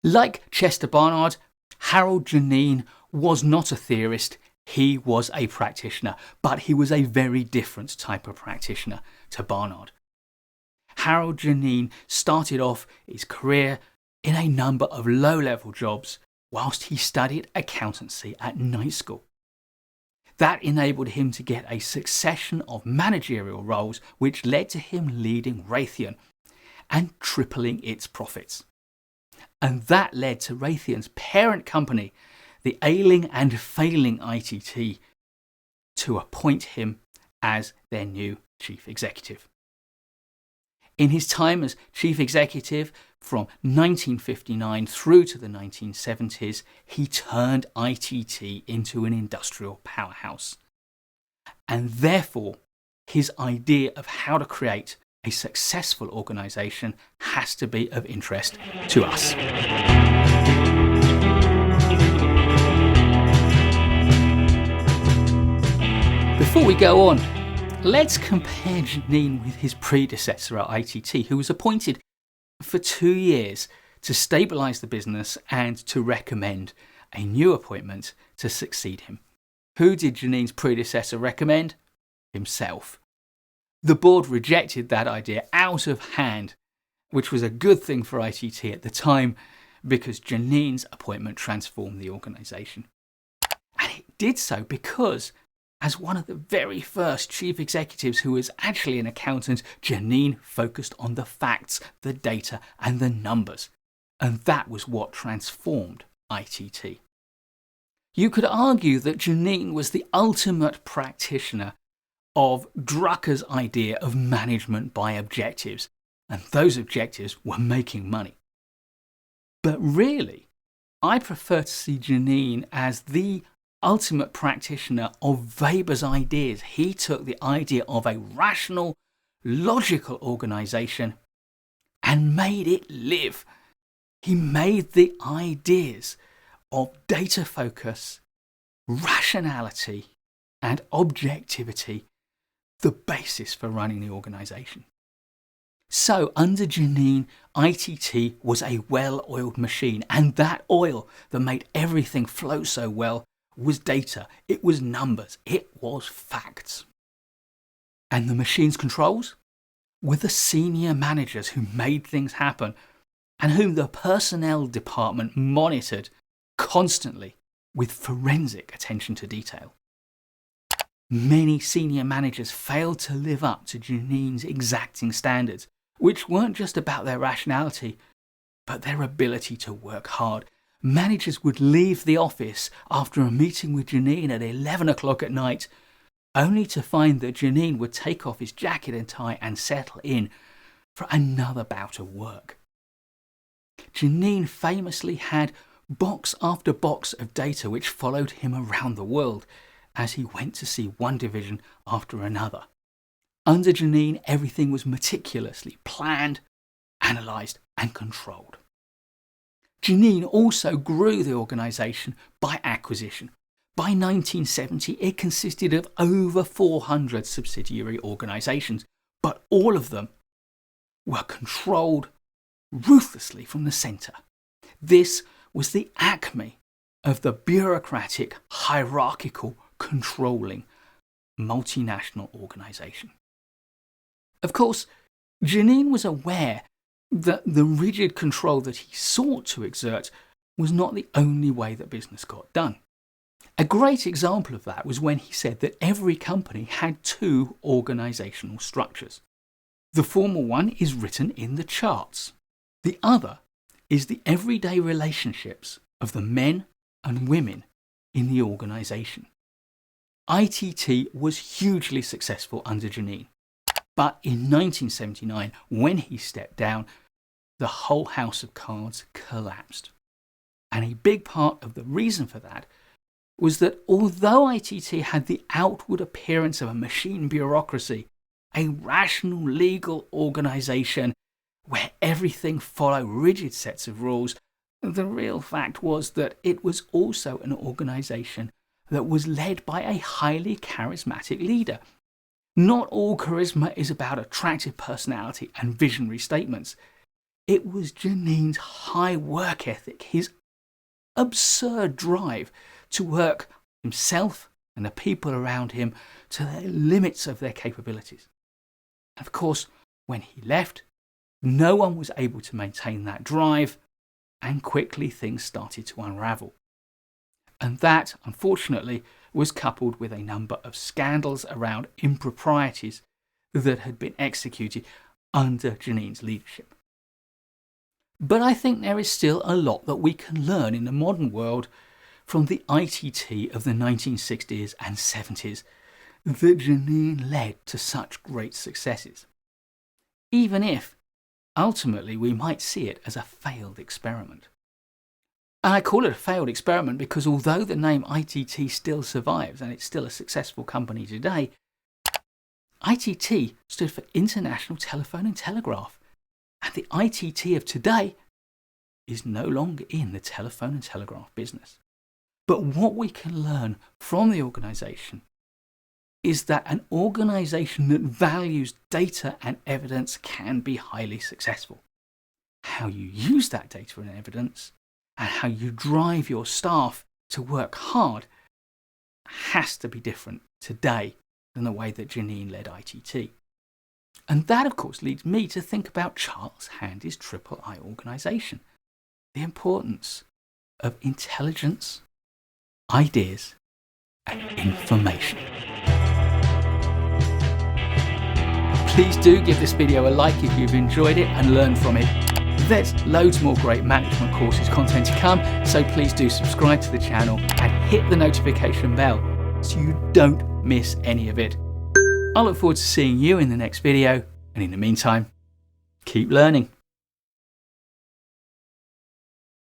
Like Chester Barnard, Harold Geneen was not a theorist, he was a practitioner, but he was a very different type of practitioner to Barnard. Harold Geneen started off his career in a number of low-level jobs whilst he studied accountancy at night school. That enabled him to get a succession of managerial roles which led to him leading Raytheon and tripling its profits. And that led to Raytheon's parent company, the ailing and failing ITT, to appoint him as their new chief executive. In his time as chief executive from 1959 through to the 1970s, he turned ITT into an industrial powerhouse. And therefore, his idea of how to create a successful organisation has to be of interest to us. Before we go on, let's compare Geneen with his predecessor at ITT, who was appointed for 2 years to stabilise the business and to recommend a new appointment to succeed him. Who did Geneen's predecessor recommend? Himself. The board rejected that idea out of hand, which was a good thing for ITT at the time because Geneen's appointment transformed the organisation. And it did so because, as one of the very first chief executives who was actually an accountant, Geneen focused on the facts, the data and the numbers. And that was what transformed ITT. You could argue that Geneen was the ultimate practitioner of Drucker's idea of management by objectives, and those objectives were making money. But really, I prefer to see Geneen as the ultimate practitioner of Weber's ideas. He took the idea of a rational, logical organisation and made it live. He made the ideas of data focus, rationality and objectivity the basis for running the organisation. So under Geneen, ITT was a well-oiled machine, and that oil that made everything flow so well was data, it was numbers, it was facts. And the machine's controls were the senior managers who made things happen and whom the personnel department monitored constantly with forensic attention to detail. Many senior managers failed to live up to Geneen's exacting standards, which weren't just about their rationality, but their ability to work hard. Managers would leave the office after a meeting with Geneen at 11 o'clock at night, only to find that Geneen would take off his jacket and tie and settle in for another bout of work. Geneen famously had box after box of data which followed him around the world as he went to see one division after another. Under Geneen, everything was meticulously planned, analysed and controlled. Geneen also grew the organisation by acquisition. By 1970, it consisted of over 400 subsidiary organisations, but all of them were controlled ruthlessly from the centre. This was the acme of the bureaucratic, hierarchical, controlling multinational organisation. Of course, Geneen was aware that the rigid control that he sought to exert was not the only way that business got done. A great example of that was when he said that every company had two organisational structures. The former one is written in the charts. The other is the everyday relationships of the men and women in the organisation. ITT was hugely successful under Geneen, but in 1979, when he stepped down, the whole house of cards collapsed. And a big part of the reason for that was that although ITT had the outward appearance of a machine bureaucracy, a rational legal organisation where everything followed rigid sets of rules, the real fact was that it was also an organisation that was led by a highly charismatic leader. Not all charisma is about attractive personality and visionary statements. It was Geneen's high work ethic, his absurd drive to work himself and the people around him to the limits of their capabilities. Of course, when he left, no one was able to maintain that drive, and quickly things started to unravel. And that, unfortunately, was coupled with a number of scandals around improprieties that had been executed under Geneen's leadership. But I think there is still a lot that we can learn in the modern world from the ITT of the 1960s and 70s that Geneen led to such great successes, even if ultimately we might see it as a failed experiment. And I call it a failed experiment because although the name ITT still survives and it's still a successful company today, ITT stood for International Telephone and Telegraph, and the ITT of today is no longer in the telephone and telegraph business. But what we can learn from the organisation is that an organisation that values data and evidence can be highly successful. How you use that data and evidence and how you drive your staff to work hard has to be different today than the way that Geneen led ITT. And that, of course, leads me to think about Charles Handy's III organisation, the importance of intelligence, ideas, and information. Please do give this video a like if you've enjoyed it and learned from it. There's loads more great management courses content to come, so please do subscribe to the channel and hit the notification bell so you don't miss any of it. I look forward to seeing you in the next video, and in the meantime, keep learning.